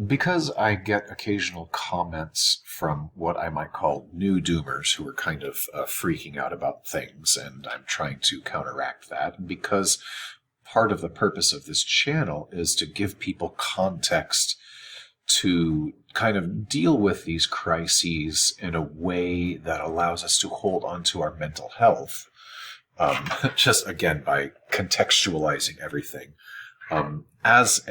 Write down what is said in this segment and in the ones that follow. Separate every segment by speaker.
Speaker 1: Because I get occasional comments from what I might call new doomers who are kind of freaking out about things, and I'm trying to counteract that. And because part of the purpose of this channel is to give people context to kind of deal with these crises in a way that allows us to hold on to our mental health, just again by contextualizing everything. As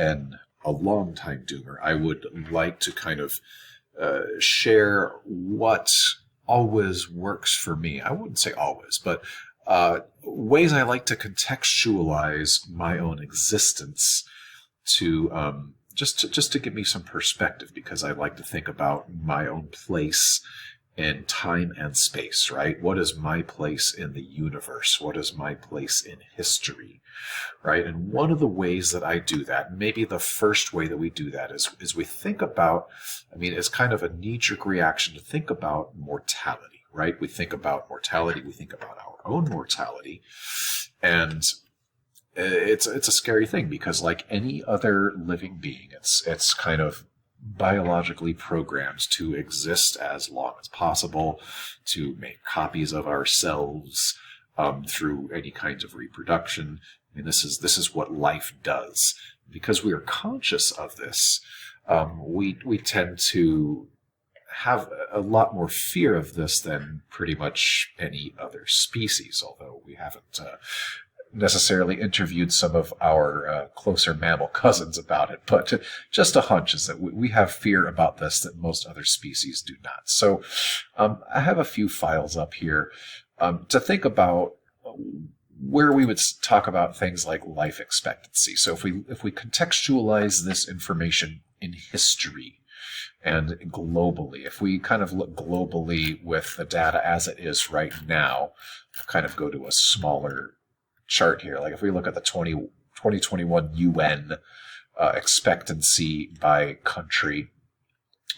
Speaker 1: a long-time doomer, I would like to kind of share what always works for me. I wouldn't say always, but ways I like to contextualize my own existence to just to give me some perspective, because I like to think about my own place in time and space, right? What is my place in the universe? What is my place in history, right? And one of the ways that I do that, maybe the first way that we do that is we think about, it's kind of a knee-jerk reaction to think about mortality, right? We think about mortality, we think about our own mortality, and it's a scary thing because, like any other living being, it's kind of biologically programmed to exist as long as possible, to make copies of ourselves through any kinds of reproduction. This is what life does. Because we are conscious of this, we tend to have a lot more fear of this than pretty much any other species, although we haven't necessarily interviewed some of our closer mammal cousins about it, but just a hunch is that we have fear about this that most other species do not. So I have a few files up here to think about where we would talk about things like life expectancy. So if we contextualize this information in history and globally, if we kind of look globally with the data as it is right now, kind of go to a smaller chart here. Like if we look at the 2021 UN expectancy by country,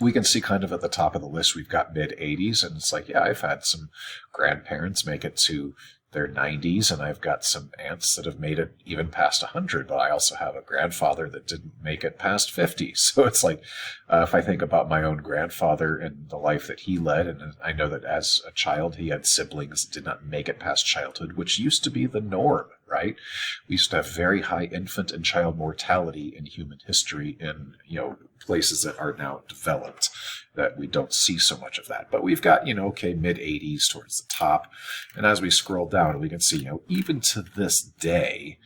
Speaker 1: we can see kind of at the top of the list, we've got mid-80s, and it's like, yeah, I've had some grandparents make it to their 90s, and I've got some aunts that have made it even past 100, but I also have a grandfather that didn't make it past 50. So it's like, if I think about my own grandfather and the life that he led, and I know that as a child he had siblings that did not make it past childhood, which used to be the norm, right? We used to have very high infant and child mortality in human history in, places that are now developed, that we don't see so much of that. But we've got, mid-80s towards the top. And as we scroll down, we can see, even to this day,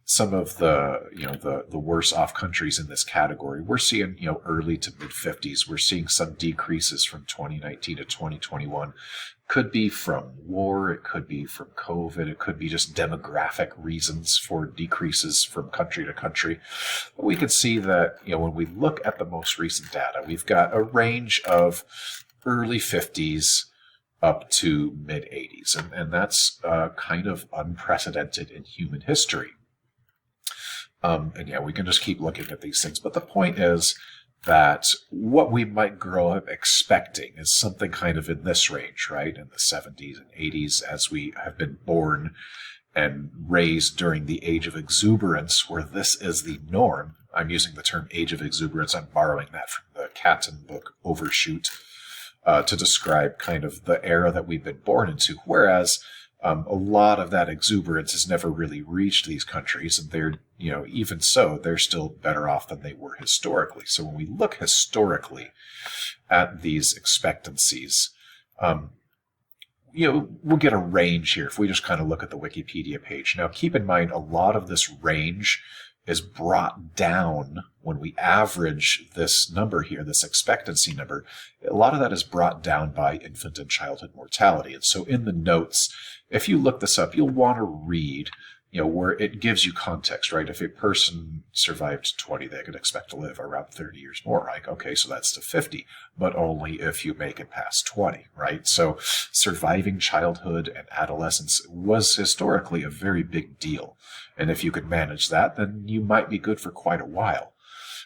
Speaker 1: some of the worse off countries in this category, we're seeing, early to mid-50s. We're seeing some decreases from 2019 to 2021. Could be from war, it could be from COVID, it could be just demographic reasons for decreases from country to country. But we can see that, when we look at the most recent data, we've got a range of early 50s up to mid-80s, and that's kind of unprecedented in human history. We can just keep looking at these things. But the point is that what we might grow up expecting is something kind of in this range, right? In the 70s and 80s, as we have been born and raised during the age of exuberance, where this is the norm. I'm using the term age of exuberance. I'm borrowing that from the Catton book, Overshoot, to describe kind of the era that we've been born into. Whereas a lot of that exuberance has never really reached these countries, and they're, even so, they're still better off than they were historically. So when we look historically at these expectancies, we'll get a range here if we just kind of look at the Wikipedia page. Now, keep in mind, a lot of this range is brought down when we average this number here, this expectancy number. A lot of that is brought down by infant and childhood mortality. And so in the notes, if you look this up, you'll want to read, where it gives you context, right? If a person survived 20, they could expect to live around 30 years more. Like, okay, so that's to 50, but only if you make it past 20, right? So surviving childhood and adolescence was historically a very big deal. And if you could manage that, then you might be good for quite a while.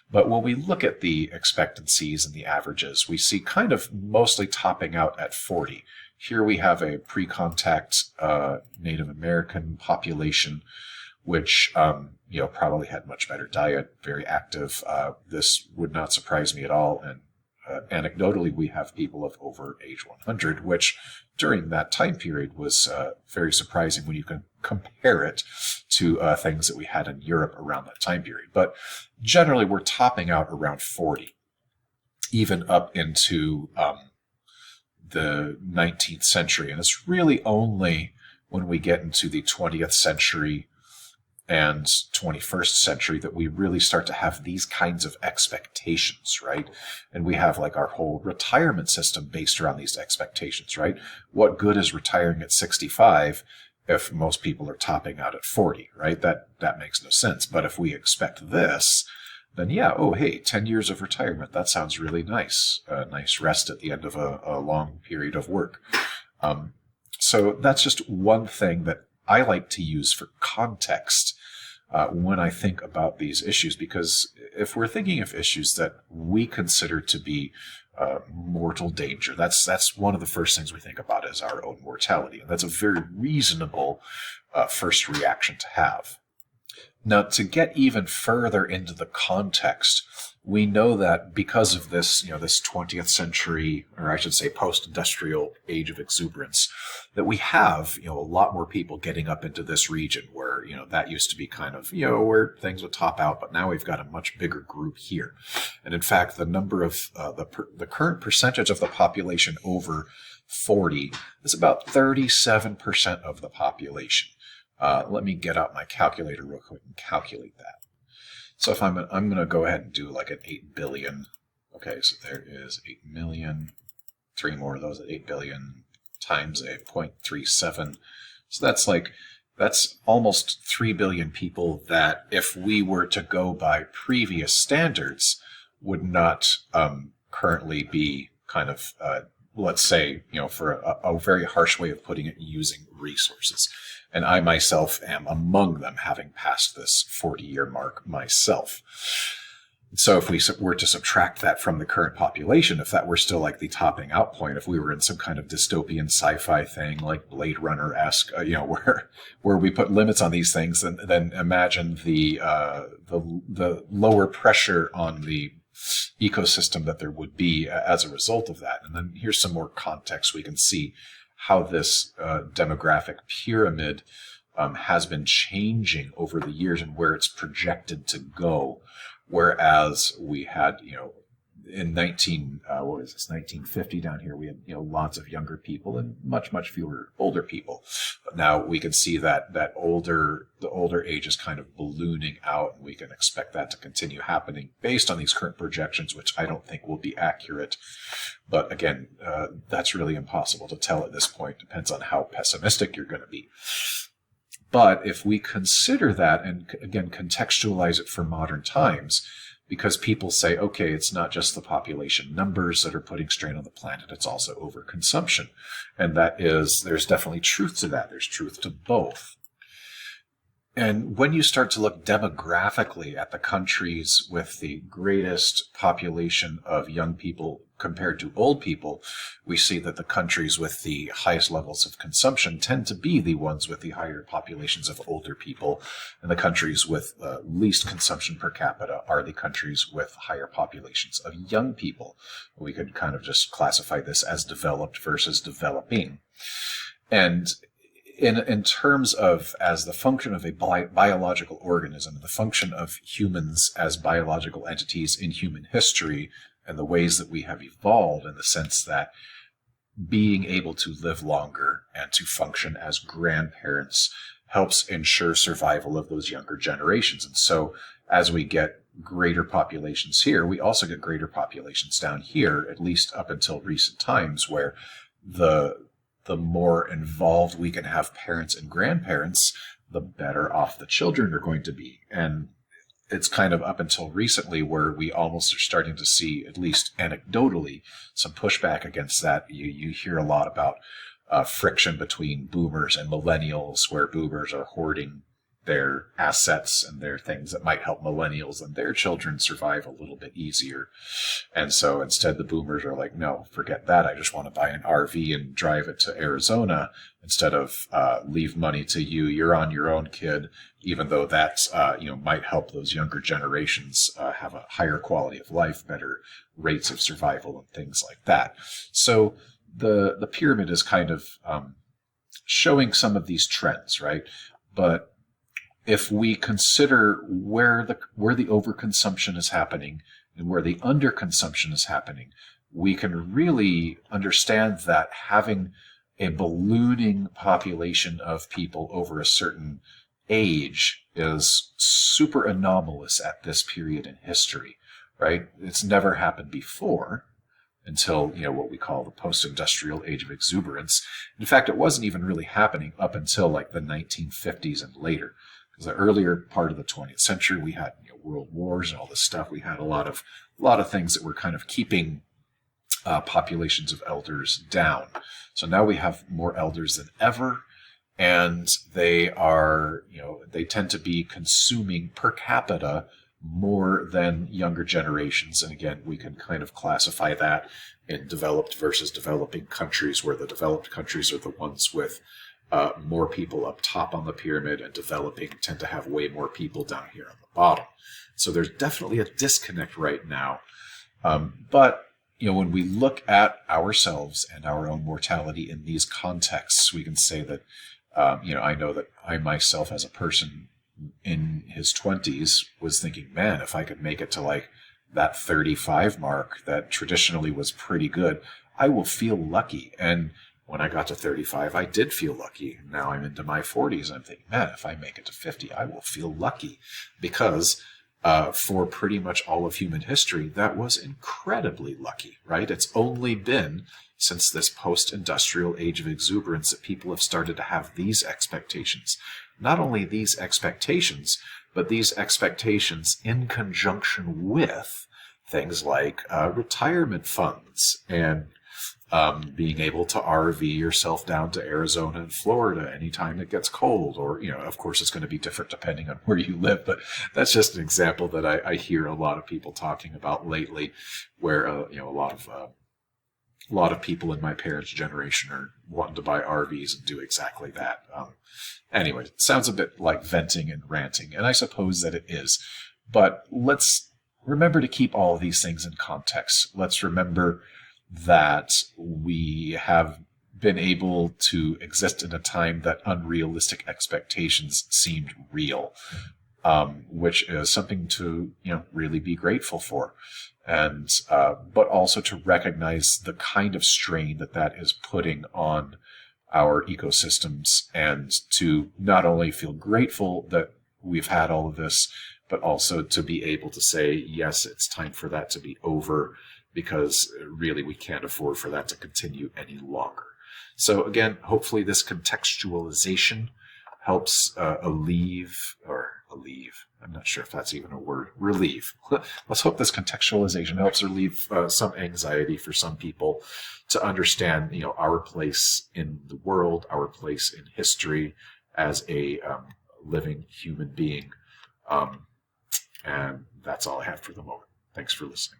Speaker 1: But when we look at the expectancies and the averages, we see kind of mostly topping out at 40. Here we have a pre-contact Native American population, which, probably had much better diet, very active. This would not surprise me at all. And anecdotally, we have people of over age 100, which during that time period was very surprising when you can compare it to things that we had in Europe around that time period. But generally, we're topping out around 40, even up into the 19th century. And it's really only when we get into the 20th century and 21st century that we really start to have these kinds of expectations, right? And we have like our whole retirement system based around these expectations, right? What good is retiring at 65 if most people are topping out at 40, right? That makes no sense. But if we expect this, then yeah, oh, hey, 10 years of retirement, that sounds really nice. A nice rest at the end of a long period of work. So that's just one thing that I like to use for context when I think about these issues, because if we're thinking of issues that we consider to be mortal danger, that's one of the first things we think about is our own mortality. And that's a very reasonable first reaction to have. Now, to get even further into the context, we know that because of this, this 20th century, or I should say post-industrial age of exuberance, that we have, a lot more people getting up into this region where, that used to be kind of, where things would top out, but now we've got a much bigger group here. And in fact, the number of, the current percentage of the population over 40 is about 37% of the population. Let me get out my calculator real quick and calculate that. So if I'm going to go ahead and do like an 8 billion. Okay, so there is 8 million, 3 more of those at 8 billion times a 0.37. So that's almost 3 billion people that if we were to go by previous standards would not currently be kind of, let's say, for a very harsh way of putting it, using resources. And I myself am among them, having passed this 40-year mark myself. So if we were to subtract that from the current population, if that were still like the topping out point, if we were in some kind of dystopian sci-fi thing like Blade Runner-esque, where we put limits on these things, then imagine the lower pressure on the ecosystem that there would be as a result of that. And then here's some more context. We can see how this demographic pyramid has been changing over the years and where it's projected to go. Whereas we had, in 1950 down here, we had, lots of younger people and much, much fewer older people. But now we can see that the older age is kind of ballooning out, and we can expect that to continue happening based on these current projections, which I don't think will be accurate. But again, that's really impossible to tell at this point. Depends on how pessimistic you're going to be. But if we consider that and, again, contextualize it for modern times, because people say, okay, it's not just the population numbers that are putting strain on the planet, it's also overconsumption. And there's definitely truth to that. There's truth to both. And when you start to look demographically at the countries with the greatest population of young people compared to old people, we see that the countries with the highest levels of consumption tend to be the ones with the higher populations of older people, and the countries with least consumption per capita are the countries with higher populations of young people. We could kind of just classify this as developed versus developing. And in terms of, as the function of a biological organism, the function of humans as biological entities in human history, and the ways that we have evolved in the sense that being able to live longer and to function as grandparents helps ensure survival of those younger generations. And so as we get greater populations here, we also get greater populations down here, at least up until recent times, where the more involved we can have parents and grandparents, the better off the children are going to be. And it's kind of up until recently where we almost are starting to see, at least anecdotally, some pushback against that. You hear a lot about friction between boomers and millennials, where boomers are hoarding their assets and their things that might help millennials and their children survive a little bit easier. And so instead the boomers are like, no, forget that. I just want to buy an RV and drive it to Arizona instead of leave money to you. You're on your own, kid, even though that might help those younger generations have a higher quality of life, better rates of survival and things like that. So the pyramid is kind of showing some of these trends, right? But if we consider where the overconsumption is happening and where the underconsumption is happening, we can really understand that having a ballooning population of people over a certain age is super anomalous at this period in history, right? It's never happened before until, what we call the post-industrial age of exuberance. In fact, it wasn't even really happening up until like the 1950s and later. Because the earlier part of the 20th century, we had world wars and all this stuff. We had a lot of things that were kind of keeping populations of elders down. So now we have more elders than ever, and they are, they tend to be consuming per capita more than younger generations. And again, we can kind of classify that in developed versus developing countries, where the developed countries are the ones with more people up top on the pyramid, and developing tend to have way more people down here on the bottom. So there's definitely a disconnect right now. But when we look at ourselves and our own mortality in these contexts, we can say that, I know that I myself as a person in his 20s was thinking, man, if I could make it to like that 35 mark that traditionally was pretty good, I will feel lucky. And when I got to 35, I did feel lucky. Now I'm into my 40s, and I'm thinking, man, if I make it to 50, I will feel lucky. Because for pretty much all of human history, that was incredibly lucky, right? It's only been since this post-industrial age of exuberance that people have started to have these expectations. Not only these expectations, but these expectations in conjunction with things like retirement funds and being able to RV yourself down to Arizona and Florida anytime it gets cold, or, of course it's going to be different depending on where you live, but that's just an example that I hear a lot of people talking about lately, where, a lot of people in my parents' generation are wanting to buy RVs and do exactly that. Anyway, it sounds a bit like venting and ranting, and I suppose that it is, but let's remember to keep all of these things in context. Let's remember that we have been able to exist in a time that unrealistic expectations seemed real, which is something to really be grateful for, and but also to recognize the kind of strain that is putting on our ecosystems, and to not only feel grateful that we've had all of this, but also to be able to say, yes, it's time for that to be over, because really we can't afford for that to continue any longer. So again, hopefully this contextualization helps relieve, I'm not sure if that's even a word, relieve. Let's hope this contextualization helps relieve some anxiety for some people to understand, our place in the world, our place in history as a living human being. And that's all I have for the moment. Thanks for listening.